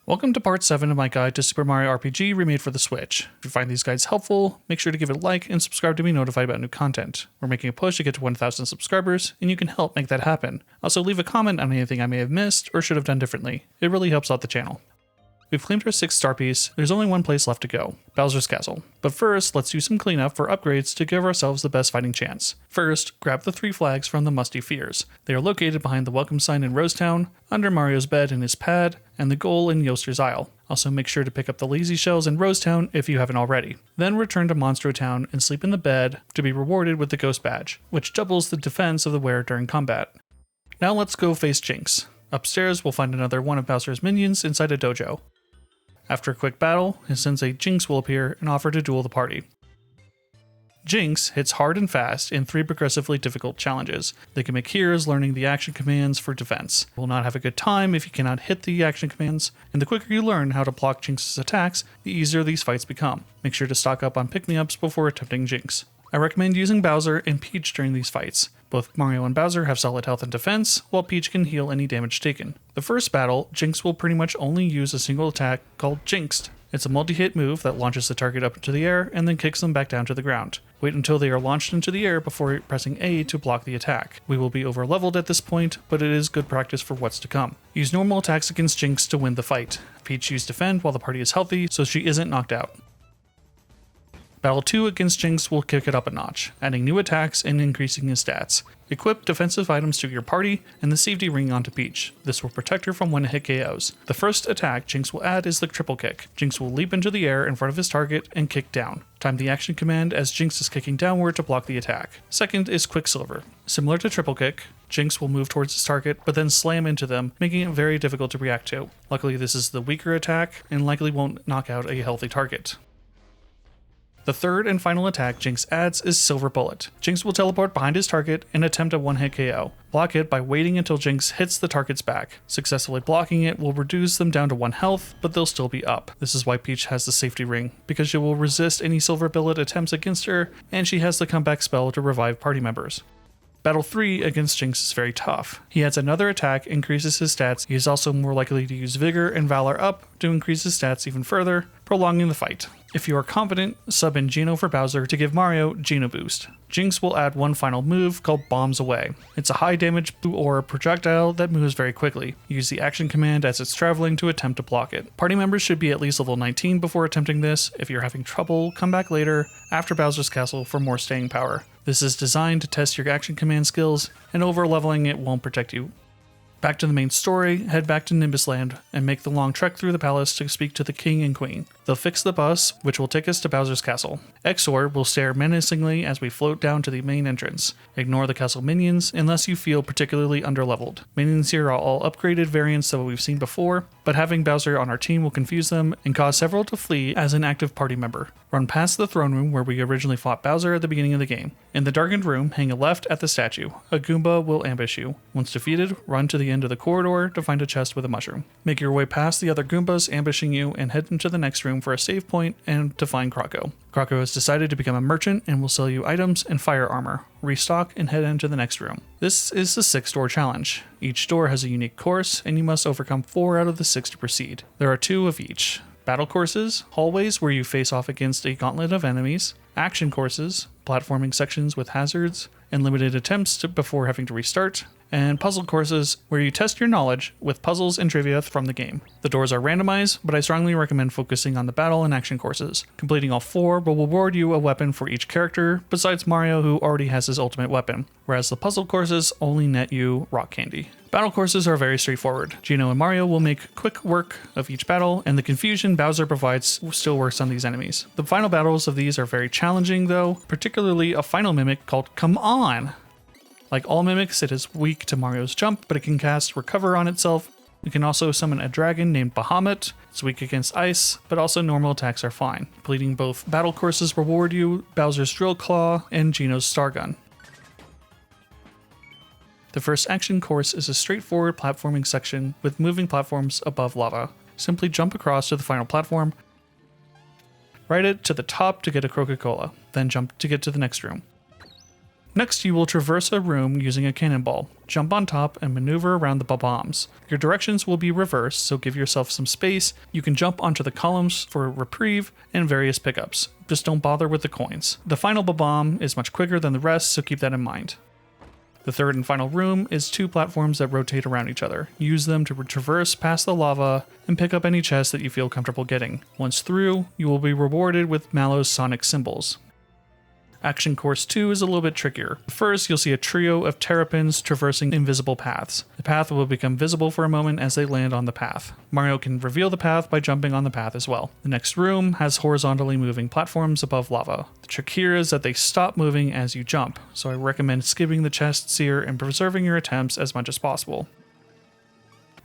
Welcome to part 7 of my guide to Super Mario RPG remade for the Switch. If you find these guides helpful, make sure to give it a like and subscribe to be notified about new content. We're making a push to get to 1,000 subscribers, and you can help make that happen. Also, leave a comment on anything I may have missed or should have done differently. It really helps out the channel. We've claimed our 6th star piece. There's only one place left to go, Bowser's Castle. But first, let's do some cleanup for upgrades to give ourselves the best fighting chance. First, grab the 3 flags from the Musty Fears. They are located behind the welcome sign in Rosetown, under Mario's bed in his pad, and the goal in Yoster's Isle. Also make sure to pick up the lazy shells in Rosetown if you haven't already. Then return to Monstro Town and sleep in the bed to be rewarded with the Ghost Badge, which doubles the defense of the wearer during combat. Now let's go face Jinx. Upstairs, we'll find another one of Bowser's minions inside a dojo. After a quick battle, his sensei Jinx will appear and offer to duel the party. Jinx hits hard and fast in 3 progressively difficult challenges. They can make heroes learning the action commands for defense. You will not have a good time if you cannot hit the action commands, and the quicker you learn how to block Jinx's attacks, the easier these fights become. Make sure to stock up on pick-me-ups before attempting Jinx. I recommend using Bowser and Peach during these fights. Both Mario and Bowser have solid health and defense, while Peach can heal any damage taken. The first battle, Jinx will pretty much only use a single attack called Jinxed. It's a multi-hit move that launches the target up into the air and then kicks them back down to the ground. Wait until they are launched into the air before pressing A to block the attack. We will be over-leveled at this point, but it is good practice for what's to come. Use normal attacks against Jinx to win the fight. Peach use defend while the party is healthy, so she isn't knocked out. Battle 2 against Jinx will kick it up a notch, adding new attacks and increasing his stats. Equip defensive items to your party and the safety ring onto Peach. This will protect her from one-hit KOs. The first attack Jinx will add is the triple kick. Jinx will leap into the air in front of his target and kick down. Time the action command as Jinx is kicking downward to block the attack. Second is Quicksilver. Similar to triple kick, Jinx will move towards his target but then slam into them, making it very difficult to react to. Luckily this is the weaker attack and likely won't knock out a healthy target. The third and final attack Jinx adds is Silver Bullet. Jinx will teleport behind his target and attempt a one-hit KO. Block it by waiting until Jinx hits the target's back. Successfully blocking it will reduce them down to 1 health, but they'll still be up. This is why Peach has the safety ring, because she will resist any Silver Bullet attempts against her, and she has the comeback spell to revive party members. Battle 3 against Jinx is very tough. He adds another attack, increases his stats. He is also more likely to use Vigor and Valor up to increase his stats even further, prolonging the fight. If you are confident, sub in Geno for Bowser to give Mario Geno Boost. Jinx will add one final move called Bombs Away. It's a high damage blue aura projectile that moves very quickly. Use the action command as it's traveling to attempt to block it. Party members should be at least level 19 before attempting this. If you're having trouble, come back later after Bowser's Castle for more staying power. This is designed to test your action command skills, and over-leveling it won't protect you. Back to the main story, head back to Nimbus Land and make the long trek through the palace to speak to the king and queen. They'll fix the bus, which will take us to Bowser's Castle. Exor will stare menacingly as we float down to the main entrance. Ignore the castle minions unless you feel particularly underleveled. Minions here are all upgraded variants that we've seen before, but having Bowser on our team will confuse them and cause several to flee as an active party member. Run past the throne room where we originally fought Bowser at the beginning of the game. In the darkened room, hang a left at the statue. A Goomba will ambush you. Once defeated, run to the end of the corridor to find a chest with a mushroom. Make your way past the other Goombas ambushing you and head into the next room for a save point and to find Krako. Krako has decided to become a merchant and will sell you items and fire armor. Restock and head into the next room. This is the 6 door challenge. Each door has a unique course and you must overcome 4 out of the 6 to proceed. There are 2 of each. Battle courses, hallways where you face off against a gauntlet of enemies, action courses, platforming sections with hazards and limited attempts before having to restart, and puzzle courses where you test your knowledge with puzzles and trivia from the game. The doors are randomized, but I strongly recommend focusing on the battle and action courses. Completing all 4 will reward you a weapon for each character, besides Mario who already has his ultimate weapon, whereas the puzzle courses only net you rock candy. Battle courses are very straightforward. Geno and Mario will make quick work of each battle, and the confusion Bowser provides still works on these enemies. The final battles of these are very challenging though, particularly a final mimic called Come On! Like all mimics, it is weak to Mario's jump, but it can cast Recover on itself. You can also summon a dragon named Bahamut. It's weak against ice, but also normal attacks are fine. Completing both battle courses reward you Bowser's Drill Claw and Geno's Star Gun. The first action course is a straightforward platforming section with moving platforms above lava. Simply jump across to the final platform, ride it to the top to get a Coca-Cola, then jump to get to the next room. Next, you will traverse a room using a cannonball. Jump on top and maneuver around the bombs. Your directions will be reversed, so give yourself some space. You can jump onto the columns for reprieve and various pickups. Just don't bother with the coins. The final bomb is much quicker than the rest, so keep that in mind. The third and final room is 2 platforms that rotate around each other. Use them to traverse past the lava and pick up any chest that you feel comfortable getting. Once through, you will be rewarded with Mallow's sonic symbols. Action Course 2 is a little bit trickier. First, you'll see a trio of terrapins traversing invisible paths. The path will become visible for a moment as they land on the path. Mario can reveal the path by jumping on the path as well. The next room has horizontally moving platforms above lava. The trick here is that they stop moving as you jump, so I recommend skipping the chests here and preserving your attempts as much as possible.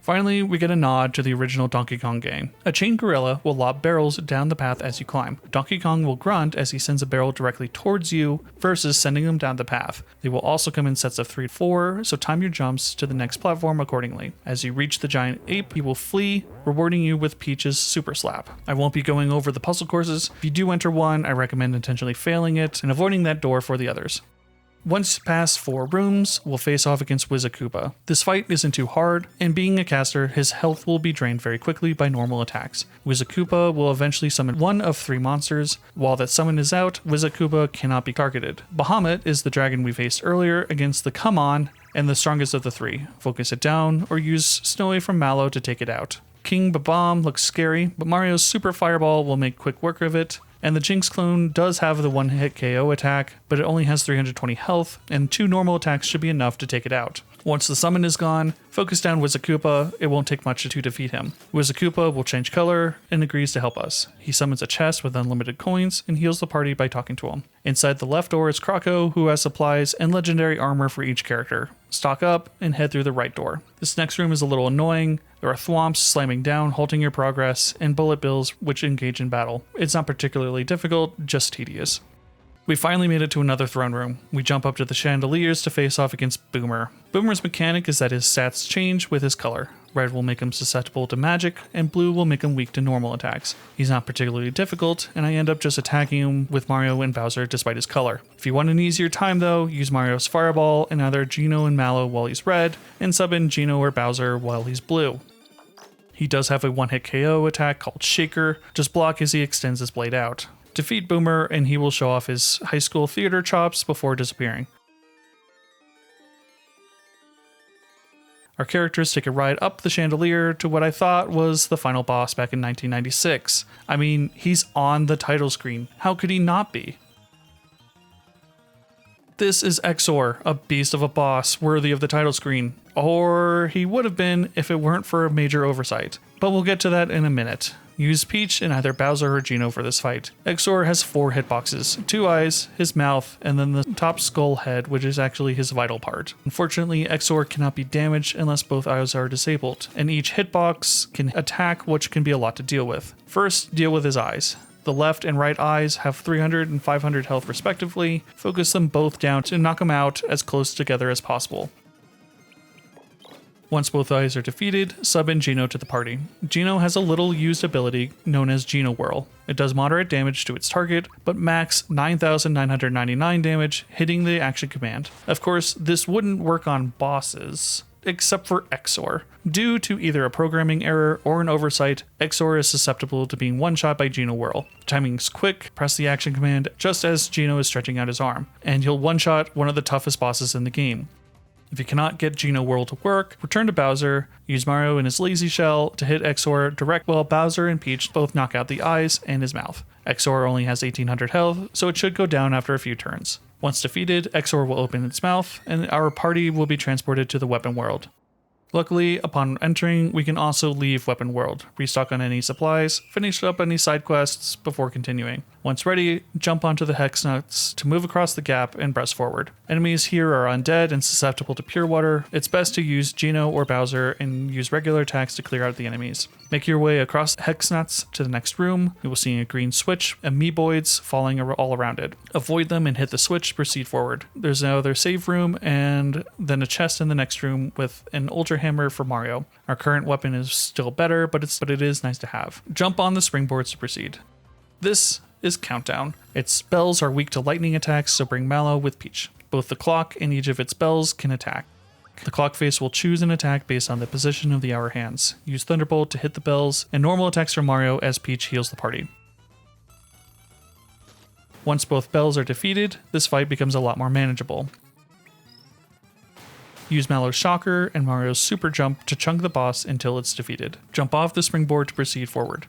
Finally, we get a nod to the original Donkey Kong game. A chained gorilla will lob barrels down the path as you climb. Donkey Kong will grunt as he sends a barrel directly towards you versus sending them down the path. They will also come in sets of 3 to 4, so time your jumps to the next platform accordingly. As you reach the giant ape, he will flee, rewarding you with Peach's Super Slap. I won't be going over the puzzle courses. If you do enter one, I recommend intentionally failing it and avoiding that door for the others. Once past 4 rooms, we'll face off against Wizakoopa. This fight isn't too hard, and being a caster, his health will be drained very quickly by normal attacks. Wizakoopa will eventually summon 1 of 3 monsters. While that summon is out, Wizakoopa cannot be targeted. Bahamut is the dragon we faced earlier against the Come On, and the strongest of the 3. Focus it down, or use Snowy from Mallow to take it out. King Babam looks scary, but Mario's Super Fireball will make quick work of it. And the Jinx clone does have the 1-hit KO attack, but it only has 320 health, and 2 normal attacks should be enough to take it out. Once the summon is gone, focus down Wizakoopa, it won't take much to defeat him. Wizakoopa will change color and agrees to help us. He summons a chest with unlimited coins and heals the party by talking to him. Inside the left door is Croco, who has supplies and legendary armor for each character. Stock up and head through the right door. This next room is a little annoying. There are thwomps slamming down, halting your progress, and bullet bills which engage in battle. It's not particularly difficult, just tedious. We finally made it to another throne room. We jump up to the chandeliers to face off against Boomer. Boomer's mechanic is that his stats change with his color. Red will make him susceptible to magic, and blue will make him weak to normal attacks. He's not particularly difficult, and I end up just attacking him with Mario and Bowser despite his color. If you want an easier time though, use Mario's Fireball and either Geno and Mallow while he's red, and sub in Geno or Bowser while he's blue. He does have a 1-hit KO attack called Shaker. Just block as he extends his blade out. Defeat Boomer and he will show off his high school theater chops before disappearing. Our characters take a ride up the chandelier to what I thought was the final boss back in 1996. I mean, he's on the title screen. How could he not be? This is Exor, a beast of a boss worthy of the title screen. Or he would have been if it weren't for a major oversight. But we'll get to that in a minute. Use Peach and either Bowser or Geno for this fight. Exor has 4 hitboxes, 2 eyes, his mouth, and then the top skull head, which is actually his vital part. Unfortunately, Exor cannot be damaged unless both eyes are disabled, and each hitbox can attack, which can be a lot to deal with. First, deal with his eyes. The left and right eyes have 300 and 500 health respectively. Focus them both down to knock them out as close together as possible. Once both eyes are defeated, sub in Geno to the party. Geno has a little used ability known as Geno Whirl. It does moderate damage to its target, but max 9,999 damage, hitting the action command. Of course, this wouldn't work on bosses, except for Exor. Due to either a programming error or an oversight, Exor is susceptible to being one-shot by Geno Whirl. Timing's quick, press the action command just as Geno is stretching out his arm, and he'll one-shot one of the toughest bosses in the game. If you cannot get Geno Whirl to work, return to Bowser, use Mario and his Lazy Shell to hit Exor direct while Bowser and Peach both knock out the eyes and his mouth. Exor only has 1800 health, so it should go down after a few turns. Once defeated, Exor will open its mouth, and our party will be transported to the Weapon World. Luckily, upon entering, we can also leave Weapon World, restock on any supplies, finish up any side quests before continuing. Once ready, jump onto the Hex Nuts to move across the gap and press forward. Enemies here are undead and susceptible to pure water. It's best to use Geno or Bowser and use regular attacks to clear out the enemies. Make your way across the Hex Nuts to the next room. You will see a green switch, amoeboids falling all around it. Avoid them and hit the switch to proceed forward. There's another save room and then a chest in the next room with an Ultra Hammer for Mario. Our current weapon is still better, but it is nice to have. Jump on the springboards to proceed. This is Countdown. Its spells are weak to lightning attacks, so bring Mallow with Peach. Both the clock and each of its spells can attack. clock. The clock face will choose an attack based on the position of the hour hands. Use Thunderbolt to hit the bells, and normal attacks from Mario as Peach heals the party. Once both bells are defeated, this fight becomes a lot more manageable. Use Mallow's Shocker and Mario's Super Jump to chunk the boss until it's defeated. Jump off the springboard to proceed forward.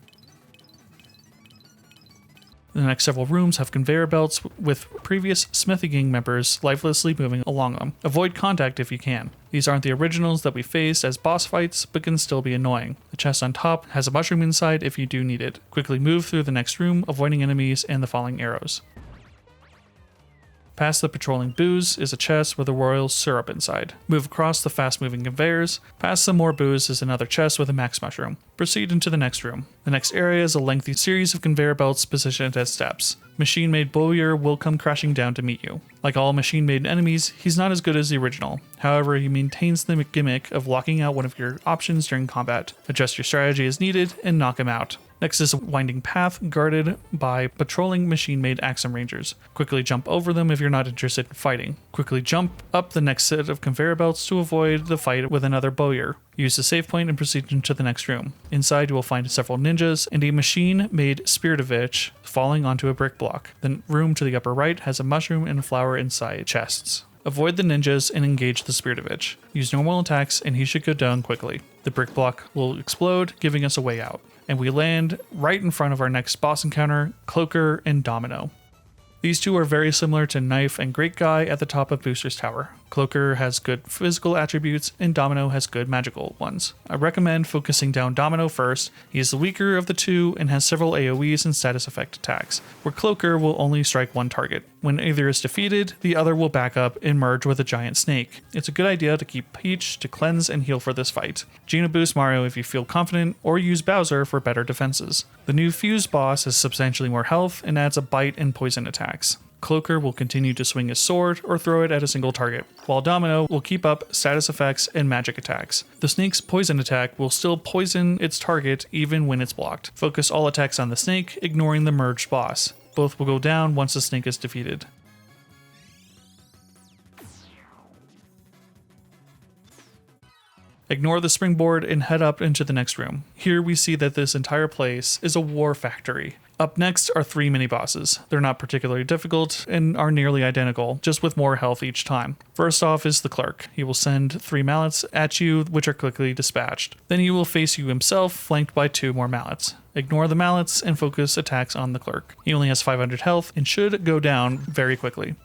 The next several rooms have conveyor belts with previous Smithy Gang members lifelessly moving along them. Avoid contact if you can. These aren't the originals that we faced as boss fights, but can still be annoying. The chest on top has a mushroom inside if you do need it. Quickly move through the next room, avoiding enemies and the falling arrows. Past the patrolling booze is a chest with a royal syrup inside. Move across the fast-moving conveyors. Past some more booze is another chest with a max mushroom. Proceed into the next room. The next area is a lengthy series of conveyor belts positioned as steps. Machine-made Bowyer will come crashing down to meet you. Like all machine-made enemies, he's not as good as the original. However, he maintains the gimmick of locking out one of your options during combat. Adjust your strategy as needed and knock him out. Next is a winding path guarded by patrolling machine-made Axum Rangers. Quickly jump over them if you're not interested in fighting. Quickly jump up the next set of conveyor belts to avoid the fight with another Bowyer. Use the save point and proceed into the next room. Inside you will find several ninjas and a machine-made Spiritovich falling onto a brick block. The room to the upper right has a mushroom and a flower inside chests. Avoid the ninjas and engage the Spiritovich. Use normal attacks and he should go down quickly. The brick block will explode, giving us a way out. And we land right in front of our next boss encounter, Cloaker and Domino. These two are very similar to Knife and Great Guy at the top of Booster's Tower. Cloaker has good physical attributes and Domino has good magical ones. I recommend focusing down Domino first. He is the weaker of the two and has several AoEs and status effect attacks, where Cloaker will only strike one target. When either is defeated, the other will back up and merge with a giant snake. It's a good idea to keep Peach to cleanse and heal for this fight. Gina boost Mario if you feel confident, or use Bowser for better defenses. The new Fuse boss has substantially more health and adds a bite and poison attacks. Cloaker will continue to swing his sword or throw it at a single target, while Domino will keep up status effects and magic attacks. The snake's poison attack will still poison its target even when it's blocked. Focus all attacks on the snake, ignoring the merged boss. Both will go down once the snake is defeated. Ignore the springboard and head up into the next room. Here we see that this entire place is a war factory. Up next are 3 mini-bosses. They're not particularly difficult and are nearly identical, just with more health each time. First off is the Clerk. He will send 3 mallets at you, which are quickly dispatched. Then he will face you himself, flanked by 2 more mallets. Ignore the mallets and focus attacks on the Clerk. He only has 500 health and should go down very quickly.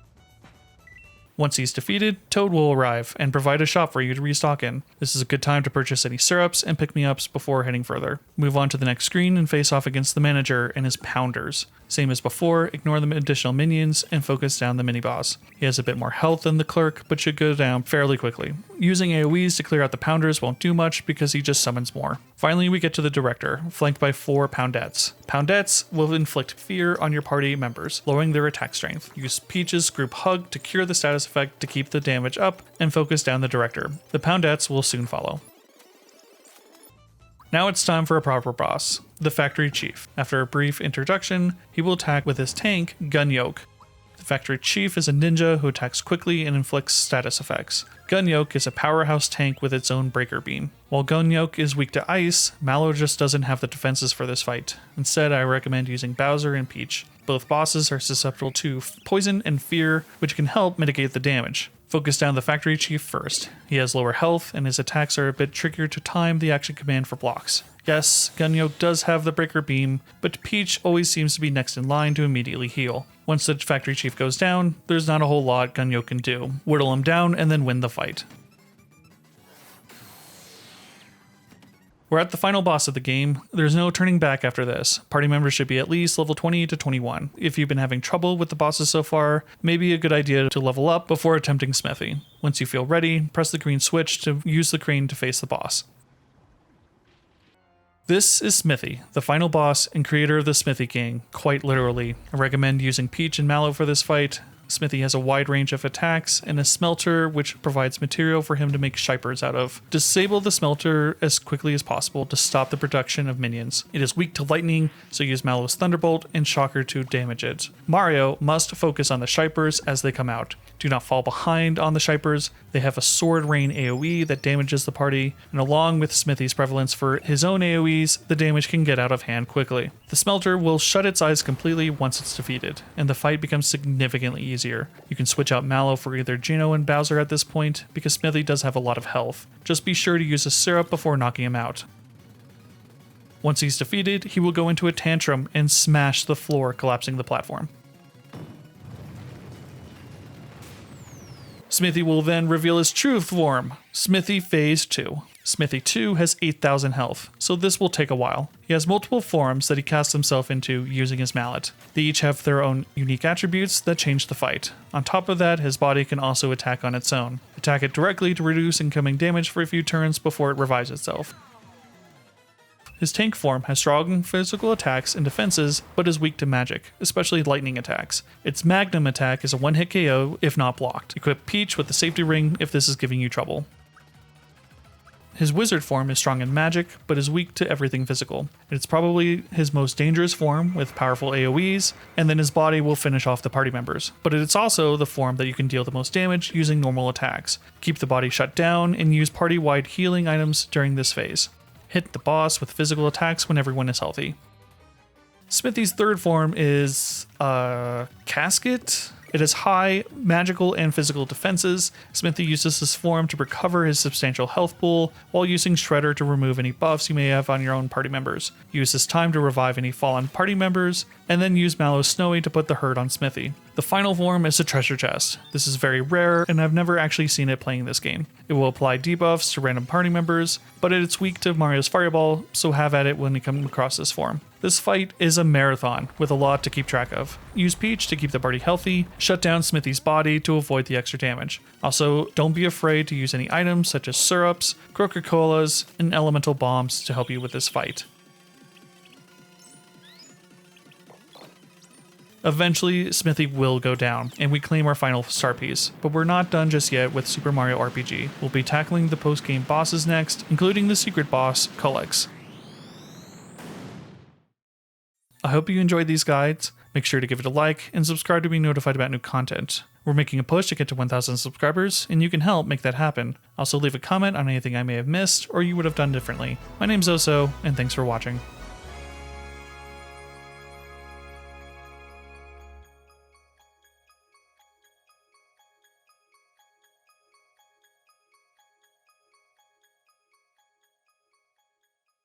Once he's defeated, Toad will arrive and provide a shop for you to restock in. This is a good time to purchase any syrups and pick-me-ups before heading further. Move on to the next screen and face off against the manager and his pounders. Same as before, ignore the additional minions and focus down the mini-boss. He has a bit more health than the Clerk, but should go down fairly quickly. Using AoEs to clear out the pounders won't do much because he just summons more. Finally, we get to the Director, flanked by 4 Poundettes. Poundettes will inflict fear on your party members, lowering their attack strength. Use Peach's group hug to cure the status effect to keep the damage up, and focus down the Director. The Poundettes will soon follow. Now it's time for a proper boss, the Factory Chief. After a brief introduction, he will attack with his tank, Gun Yoke. The Factory Chief is a ninja who attacks quickly and inflicts status effects. Gun Yoke is a powerhouse tank with its own breaker beam. While Gun Yoke is weak to ice, Mallow just doesn't have the defenses for this fight. Instead, I recommend using Bowser and Peach. Both bosses are susceptible to poison and fear, which can help mitigate the damage. Focus down the Factory Chief first. He has lower health, and his attacks are a bit trickier to time the action command for blocks. Yes, Gun Yoke does have the breaker beam, but Peach always seems to be next in line to immediately heal. Once the Factory Chief goes down, there's not a whole lot Gun Yoke can do. Whittle him down and then win the fight. We're at the final boss of the game. There's no turning back after this. Party members should be at least level 20 to 21. If you've been having trouble with the bosses so far, maybe a good idea to level up before attempting Smithy. Once you feel ready, press the green switch to use the crane to face the boss. This is Smithy, the final boss and creator of the Smithy Gang, quite literally. I recommend using Peach and Mallow for this fight. Smithy has a wide range of attacks and a smelter which provides material for him to make shipers out of. Disable the smelter as quickly as possible to stop the production of minions. It is weak to lightning, so use Mallow's Thunderbolt and Shocker to damage it. Mario must focus on the shipers as they come out. Do not fall behind on the Shipers. They have a Sword Rain AoE that damages the party, and along with Smithy's prevalence for his own AoEs, the damage can get out of hand quickly. The Smelter will shut its eyes completely once it's defeated, and the fight becomes significantly easier. You can switch out Mallow for either Gino and Bowser at this point, because Smithy does have a lot of health. Just be sure to use a syrup before knocking him out. Once he's defeated, he will go into a tantrum and smash the floor, collapsing the platform. Smithy will then reveal his true form, Smithy Phase 2. Smithy 2 has 8,000 health, so this will take a while. He has multiple forms that he casts himself into using his mallet. They each have their own unique attributes that change the fight. On top of that, his body can also attack on its own. Attack it directly to reduce incoming damage for a few turns before it revives itself. His tank form has strong physical attacks and defenses, but is weak to magic, especially lightning attacks. Its Magnum attack is a one-hit KO if not blocked. Equip Peach with the safety ring if this is giving you trouble. His wizard form is strong in magic, but is weak to everything physical. It's probably his most dangerous form with powerful AoEs, and then his body will finish off the party members. But it's also the form that you can deal the most damage using normal attacks. Keep the body shut down and use party-wide healing items during this phase. Hit the boss with physical attacks when everyone is healthy. Smithy's third form is Casket. It has high magical and physical defenses. Smithy uses this form to recover his substantial health pool while using Shredder to remove any buffs you may have on your own party members. Use this time to revive any fallen party members, and then use Mallow's Snowy to put the hurt on Smithy. The final form is a treasure chest. This is very rare, and I've never actually seen it playing this game. It will apply debuffs to random party members, but it's weak to Mario's Fireball, so have at it when you come across this form. This fight is a marathon with a lot to keep track of. Use Peach to keep the party healthy, shut down Smithy's body to avoid the extra damage. Also, don't be afraid to use any items such as syrups, Coca-Colas, and elemental bombs to help you with this fight. Eventually, Smithy will go down, and we claim our final star piece, but we're not done just yet with Super Mario RPG. We'll be tackling the post-game bosses next, including the secret boss, Culex. I hope you enjoyed these guides. Make sure to give it a like and subscribe to be notified about new content. We're making a push to get to 1,000 subscribers, and you can help make that happen. Also leave a comment on anything I may have missed or you would have done differently. My name's Oso, and thanks for watching.